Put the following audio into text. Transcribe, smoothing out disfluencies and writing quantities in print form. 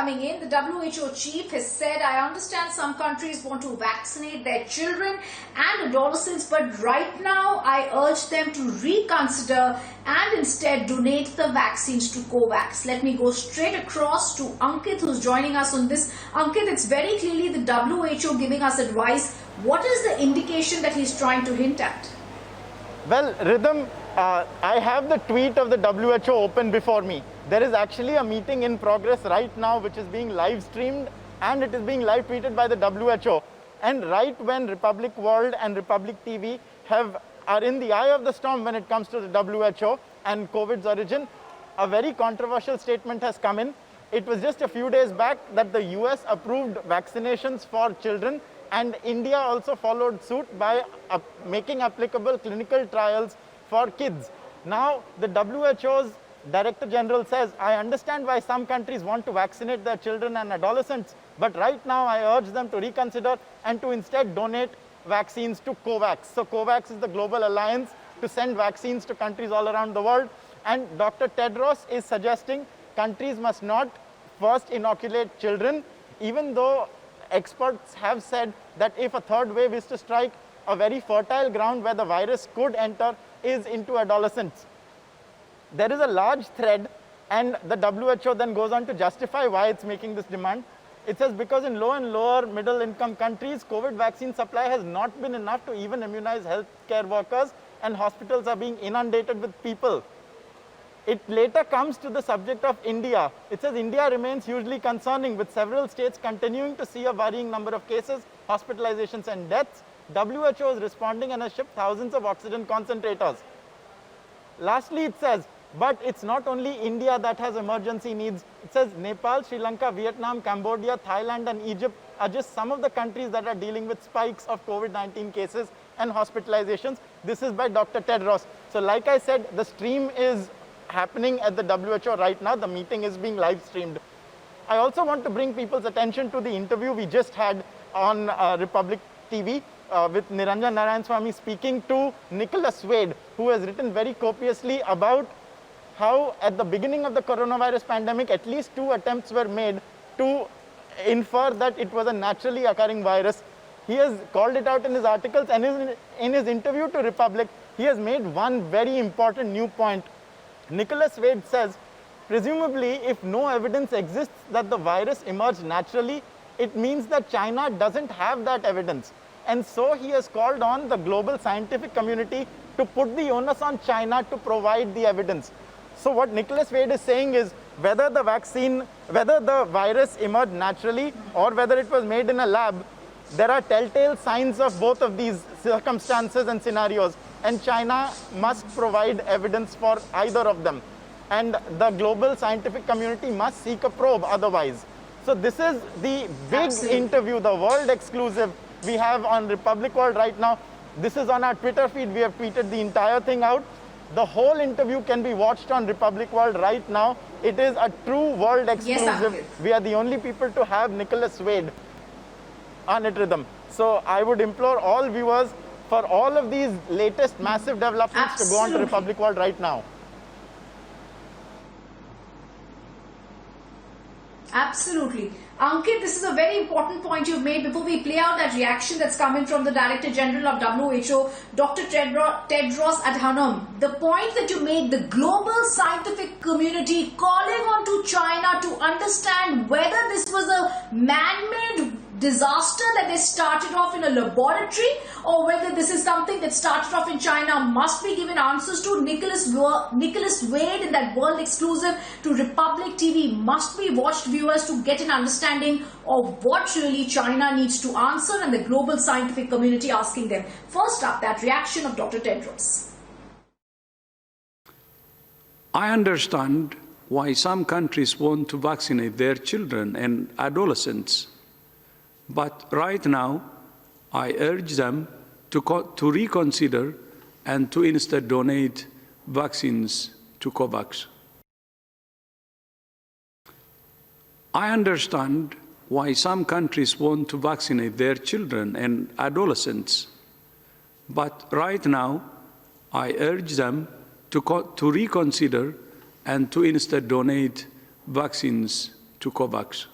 coming in. The WHO chief has said, I understand some countries want to vaccinate their children and adolescents, but right now I urge them to reconsider and instead donate the vaccines to COVAX. Let me go straight across to Ankit, who's joining us on this. Ankit, it's very clearly the WHO giving us advice. What is the indication that he's trying to hint at? Well, Rhythm, I have the tweet of the WHO open before me. There is actually a meeting in progress right now which is being live streamed, and it is being live tweeted by the WHO. And right when Republic World and Republic TV are in the eye of the storm when it comes to the WHO and COVID's origin, a very controversial statement has come in. It was just a few days back that the US approved vaccinations for children, and India also followed suit by making applicable clinical trials for kids. Now, the WHO's Director General says, I understand why some countries want to vaccinate their children and adolescents, but right now I urge them to reconsider and to instead donate vaccines to COVAX. So COVAX is the global alliance to send vaccines to countries all around the world. And Dr. Tedros is suggesting countries must not first inoculate children, even though experts have said that if a third wave is to strike, a very fertile ground where the virus could enter is into adolescents. There is a large thread, and the WHO then goes on to justify why it's making this demand. It says because in low and lower middle income countries, COVID vaccine supply has not been enough to even immunize healthcare workers, and hospitals are being inundated with people. It later comes to the subject of India. It says India remains hugely concerning, with several states continuing to see a worrying number of cases, hospitalizations and deaths. WHO is responding and has shipped thousands of oxygen concentrators. Lastly, it says, but it's not only India that has emergency needs. It says Nepal, Sri Lanka, Vietnam, Cambodia, Thailand and Egypt are just some of the countries that are dealing with spikes of COVID-19 cases and hospitalizations. This is by Dr. Tedros. So like I said, the stream is happening at the WHO right now. The meeting is being live streamed. I also want to bring people's attention to the interview we just had on Republic TV with Niranjan Narayan-Swamy speaking to Nicholas Wade, who has written very copiously about how at the beginning of the coronavirus pandemic, at least 2 attempts were made to infer that it was a naturally occurring virus. He has called it out in his articles, and in his interview to Republic, he has made one very important new point. Nicholas Wade says, presumably, if no evidence exists that the virus emerged naturally, it means that China doesn't have that evidence. And so he has called on the global scientific community to put the onus on China to provide the evidence. So what Nicholas Wade is saying is whether the virus emerged naturally or whether it was made in a lab, there are telltale signs of both of these circumstances and scenarios, and China must provide evidence for either of them. And the global scientific community must seek a probe otherwise. So this is the big interview, the world exclusive we have on Republic World right now. This is on our Twitter feed. We have tweeted the entire thing out. The whole interview can be watched on Republic World right now. It is a true world exclusive. Yes, we are the only people to have Nicholas Wade on it, Rhythm. So I would implore all viewers for all of these latest massive developments to go on to Republic World right now. Absolutely. Ankit, this is a very important point you've made. Before we play out that reaction that's coming from the Director General of WHO, Dr. Tedros Adhanom, the point that you made, the global scientific community calling on to China to understand whether this was a man-made disaster that they started off in a laboratory or whether this is something that started off in China must be given answers to. Nicholas Wade in that world exclusive to Republic TV must be watched, viewers, to get an understanding of what really China needs to answer and the global scientific community asking them. First up, that reaction of Dr. Tedros. I understand why some countries want to vaccinate their children and adolescents. But right now, I urge them to reconsider and to instead donate vaccines to COVAX. I understand why some countries want to vaccinate their children and adolescents. But right now, I urge them to reconsider and to instead donate vaccines to COVAX.